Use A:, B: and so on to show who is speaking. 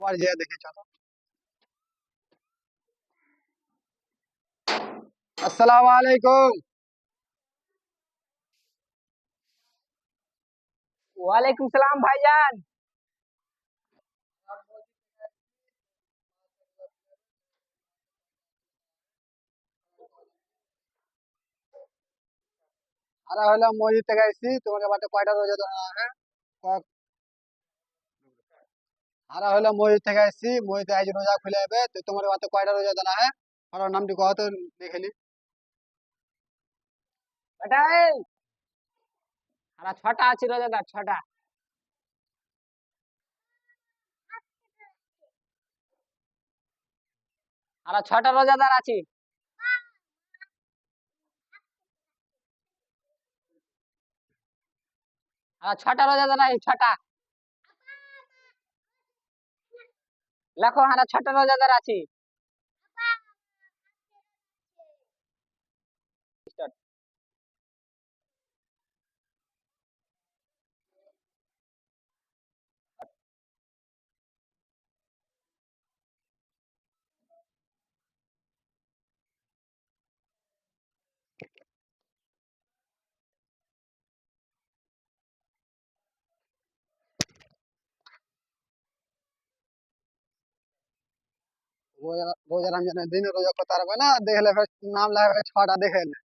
A: पर जे देखे चलो। अस्सलाम वालेकुम।
B: वालेकुम सलाम भाईजान।
A: আরে হইলাম মসজিদ থেকে এসেছি, তোমাকে বাড়িতে কয়টা রোজা ধরা है? ক- আরে হইলাম মসজিদ থেকে এসেছি, মসজিদে আজ রোজা খুলে যাবে, তো তোমার বাড়িতে কয়টা রোজা ধরা है? আর ওর নামটি কত লিখেলি?
B: বেটা এই আর ছটা আছে রোজাদার ছটা। আর ছটা রোজাদার আছে। আর ছটা রোজাদার আছে ছটা। লেখো আর ছটা রোজাদার আছে।
A: রোজা রোজা রমজানের দিনে রোজা করতে পারবে না, দেখলে ফের নাম লাগবে ছটা দেখে নে।